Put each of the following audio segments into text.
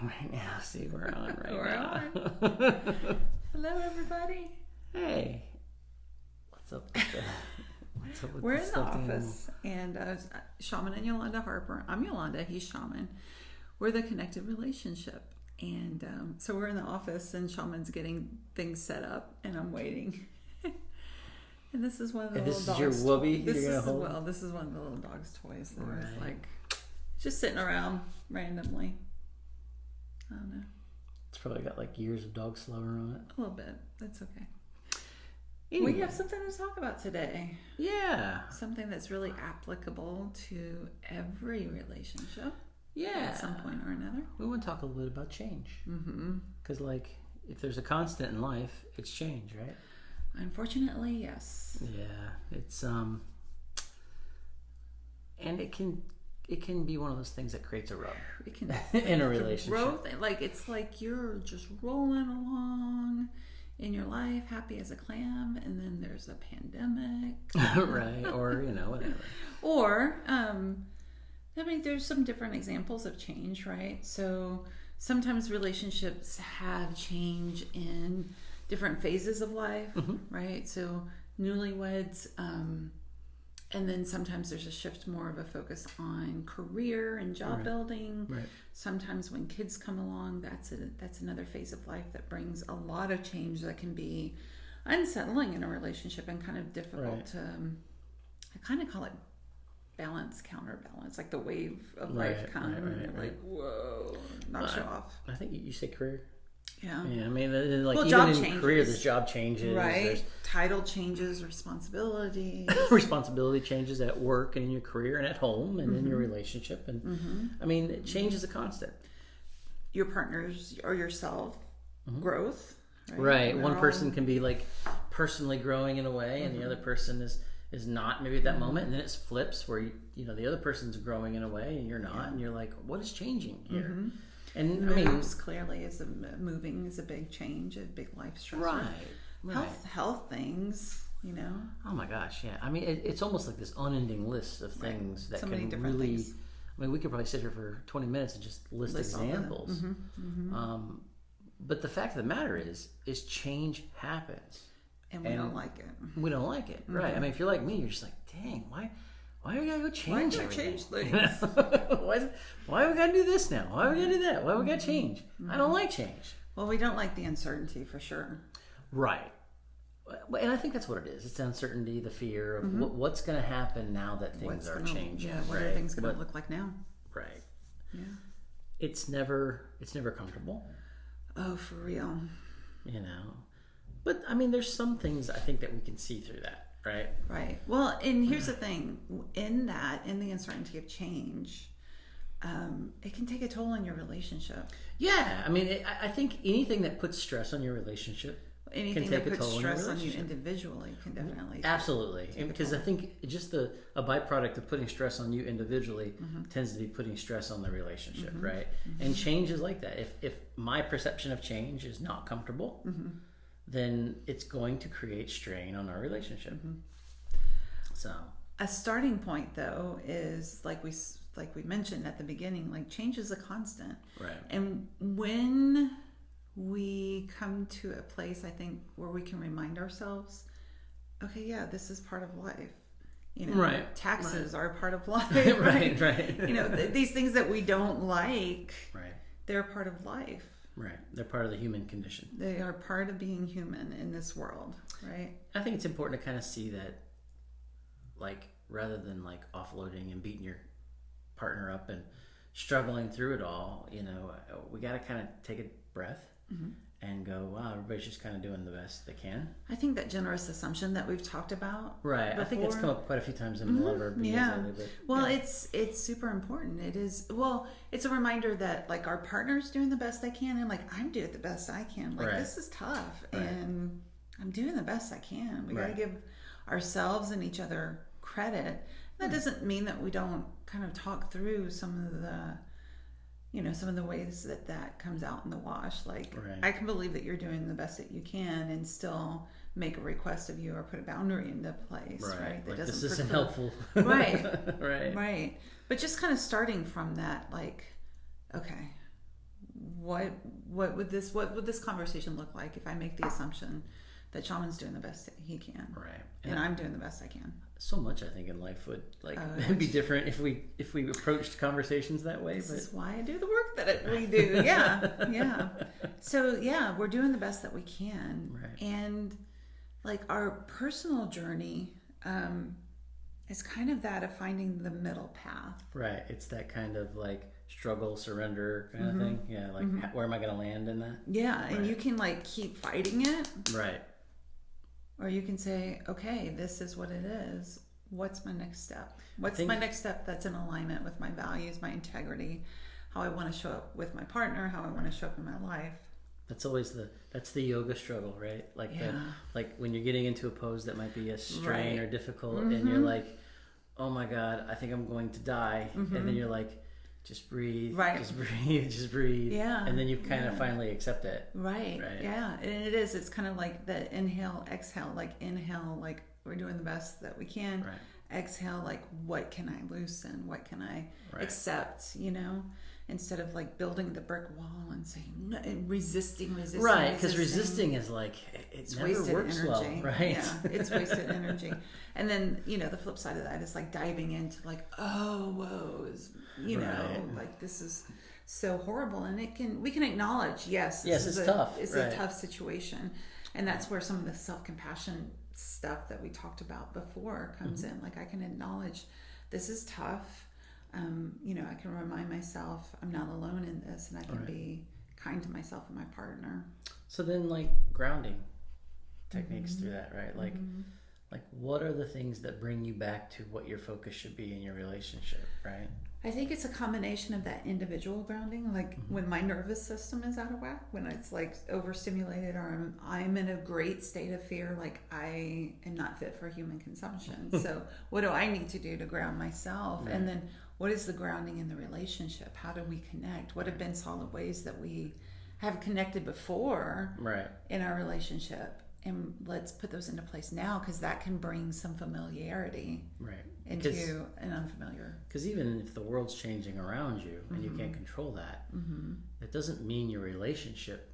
Right now, see, we're on right We're now. Hello, everybody. Hey, what's up with the, what's up with We're the in the stuffed office, and Shaman and Yolanda Harper. I'm Yolanda. He's Shaman. We're the connected relationship, and so we're in the office, and Shaman's getting things set up, and I'm waiting. And this is one of the little dogs. This is your whoopee This you're is gonna hold? well. This is one of the little dog's toys that Right. is like just sitting around randomly. I don't know. It's probably got like years of dog slobber on it. A little bit. That's okay. Anyway. We have something to talk about today. Yeah. Something that's really applicable to every relationship Yeah. at some point or another. We want to talk a little bit about change. Mm-hmm. Because, like, if there's a constant in life, it's change, right? Unfortunately, yes. Yeah. It's, and it can be one of those things that creates a rub It can in a relationship. growth, like it's like you're just rolling along in your life, happy as a clam, and then there's a pandemic, Right? Or, whatever. Or, there's some different examples of change, right? So sometimes relationships have change in different phases of life, right? So newlyweds, and then sometimes there's a shift more of a focus on career and job building. Right. Sometimes when kids come along, that's another phase of life that brings a lot of change that can be unsettling in a relationship and kind of difficult to. I kind of call it balance, counterbalance, like the wave of life comes, and you're like, whoa, knocks you off. I think you say career. Yeah. Yeah, I mean, like, Well, even job in changes. career, there's job changes. Right. There's Title changes, responsibilities. responsibility changes at work and in your career and at home and in your relationship. And I mean, change is a constant. Your partners or yourself, growth. Right. We're One all- person can be like personally growing in a way, and the other person is not maybe at that moment, and then it flips where the other person's growing in a way and you're not, and you're like, what is changing here? And I mean, Moves clearly moving is a big change, a big life stressor. right. Health things, Oh my gosh, yeah. I mean, it's almost like this unending list of things that So many can different really. things. I mean, we could probably sit here for 20 minutes and just list all of them. examples. But the fact of the matter is change happens. And we don't like it. We don't like it, right? I mean, if you're like me, you're just like, dang, why we gotta go change Why everything? change things? why we gotta do this now? Why we gotta do that? Why we gotta change? I don't like change. Well, we don't like the uncertainty for sure. Right. And I think that's what it is. It's the uncertainty, the fear of what's going to happen now that things are changing. Yeah, what are right? things going to look like now? Right. Yeah. It's never comfortable. Oh, for real. But I mean, there's some things I think that we can see through that, right? Right. Well, and here's the thing: in the uncertainty of change, it can take a toll on your relationship. Yeah. I mean, I think anything that puts stress on your relationship Anything can that take a puts toll on your stress on you relationship. individually can definitely Absolutely, because I think just a byproduct of putting stress on you individually tends to be putting stress on the relationship, right? And change is like that. If my perception of change is not comfortable, then it's going to create strain on our relationship. So A starting point, though, is like we mentioned at the beginning, like change is a constant, right, and when we come to a place, I think, where we can remind ourselves, okay, yeah, this is part of life. Right. Taxes are part of life. right. These things that we don't like, Right. they're part of life. Right. They're part of the human condition. They are part of being human in this world, right? I think it's important to kind of see that, like, rather than like offloading and beating your partner up and struggling through it all, we got to kind of take a breath and go, wow, everybody's just kind of doing the best they can. I think that generous assumption that we've talked about. Right. I think it's come up quite a few times in a lot of our videos lately. But, well, it's super important. It is. Well, it's a reminder that like our partner's doing the best they can, and like I'm doing the best I can. Like this is tough, and I'm doing the best I can. We got to give ourselves and each other credit. That doesn't mean that we don't kind of talk through some of the ways that comes out in the wash. Like, I can believe that you're doing the best that you can and still make a request of you or put a boundary into place, right? That like, this isn't helpful. Right. Right. But just kind of starting from that, like, okay, what would this conversation look like if I make the assumption that Shaman's doing the best he can, right, and I'm doing the best I can. So much I think in life would be different if we approached conversations that way. This is why I do the work that we do. Yeah. So yeah, we're doing the best that we can, right. And like our personal journey is kind of that of finding the middle path. Right. It's that kind of like struggle, surrender kind of thing. Yeah. Like where am I going to land in that? Yeah, right. And you can like keep fighting it, right. Or you can say, okay, this is what it is. What's my next step? What's my next step that's in alignment with my values, my integrity, how I want to show up with my partner, how I want to show up in my life. That's always that's the yoga struggle, right? Like like when you're getting into a pose that might be a strain or difficult, and you're like, oh my God, I think I'm going to die. And then you're like, just breathe, just breathe. Yeah. And then you kind of finally accept it. Right. Yeah. And it's kind of like the inhale, exhale, like inhale, like we're doing the best that we can. Right. Exhale, like what can I loosen? What can I accept, instead of like building the brick wall and saying, no, and resisting. Right. Because resisting is like, it's never wasted works energy. well, right? Yeah. It's wasted energy. And then, the flip side of that is like diving into like, oh, whoa, like this is so horrible. And we can acknowledge, yes, it's tough. It's a tough situation. And that's where some of the self-compassion stuff that we talked about before comes in. Like I can acknowledge this is tough. I can remind myself I'm not alone in this, and I can be kind to myself and my partner. So then like grounding techniques through that, right? Like what are the things that bring you back to what your focus should be in your relationship, right? I think it's a combination of that individual grounding, like when my nervous system is out of whack, when it's like overstimulated, or I'm in a great state of fear, like I am not fit for human consumption. So what do I need to do to ground myself? Right. And then what is the grounding in the relationship? How do we connect? What have been solid ways that we have connected before in our relationship? And let's put those into place now, because that can bring some familiarity into an unfamiliar. Because even if the world's changing around you and you can't control that, it doesn't mean your relationship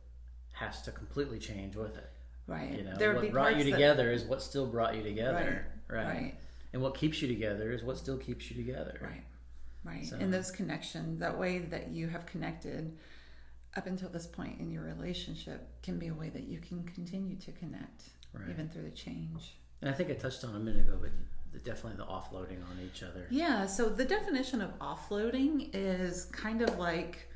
has to completely change with it. Right. What brought you together is what still brought you together. Right. And what keeps you together is what still keeps you together. Right. So, and those connections, that way that you have connected up until this point in your relationship, can be a way that you can continue to connect, even through the change. And I think I touched on a minute ago, but definitely the offloading on each other. Yeah, so the definition of offloading is kind of like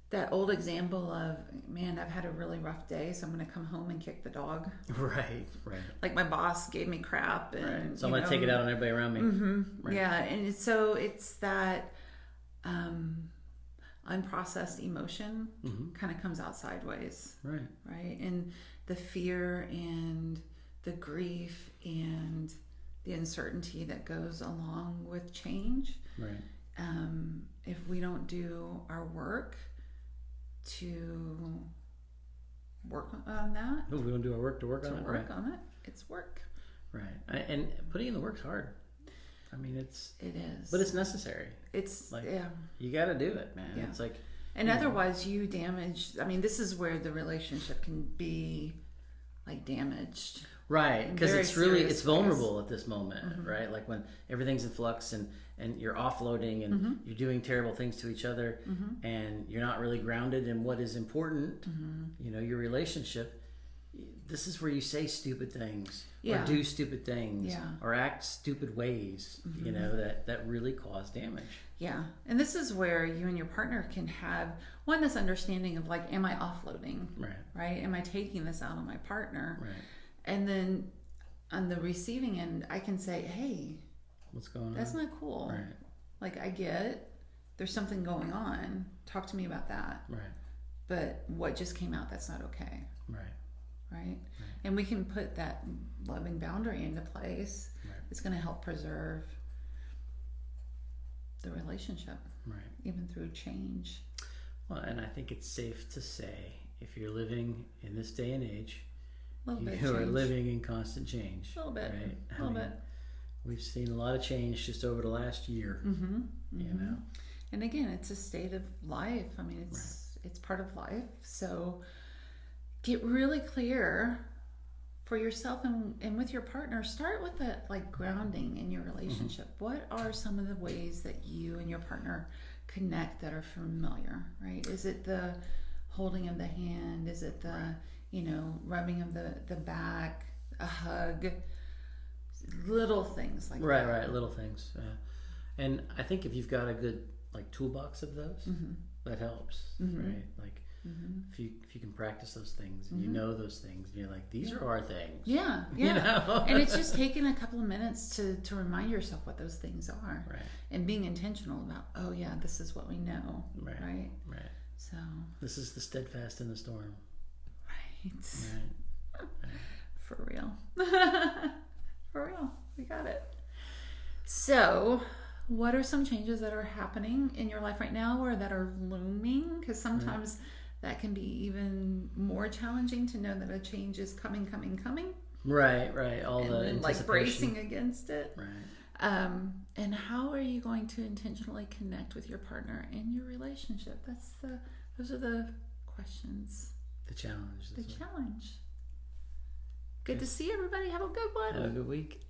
that old example of, man, I've had a really rough day, so I'm going to come home and kick the dog. Right. Like my boss gave me crap. And, so I'm going to take it out on everybody around me. Yeah, and it's that unprocessed emotion kind of comes out sideways. Right. And the fear and the grief and the uncertainty that goes along with change. If we don't do our work to work on that. Oh, we don't do our work to work on it? On it. It's work. Right. And putting in the work's hard. I mean, it is. But it's necessary. It's like, you got to do it, man. Yeah. It's like, and otherwise you damage. I mean, this is where the relationship can be like damaged. Right. Because it's vulnerable at this moment, right? Like when everything's in flux and you're offloading and you're doing terrible things to each other and you're not really grounded in what is important, your relationship. This is where you say stupid things or do stupid things or act stupid ways, that really cause damage. Yeah. And this is where you and your partner can have this understanding of like, am I offloading? Right? Am I taking this out on my partner? Right. And then on the receiving end, I can say, hey, what's going on? That's not cool. Right. Like I get there's something going on. Talk to me about that. Right. But what just came out, that's not okay. Right. And we can put that loving boundary into place. It's going to help preserve the relationship, even through change. Well, and I think it's safe to say, if you're living in this day and age, you are living in constant change. A little bit, right? A little bit. We've seen a lot of change just over the last year. You know, and again, it's a state of life. I mean, it's part of life. So get really clear for yourself and with your partner. Start with that like grounding in your relationship. What are some of the ways that you and your partner connect that are familiar, right? Is it the holding of the hand? Is it the, rubbing of the back, a hug? Little things like that. Right, little things. And I think if you've got a good like toolbox of those, that helps, right? Like if you can practice those things and you know those things, and you're like, these are our things. Yeah. And it's just taking a couple of minutes to remind yourself what those things are, right? And being intentional about, oh yeah, this is what we know, right? So this is the steadfast in the storm, right? For real. For real, we got it. So, what are some changes that are happening in your life right now or that are looming? Because sometimes that can be even more challenging to know that a change is coming. Right. All the anticipation. Like bracing against it. Right. And how are you going to intentionally connect with your partner in your relationship? Those are the questions. The challenge. The challenge. Good to see everybody. Have a good one. Have a good week.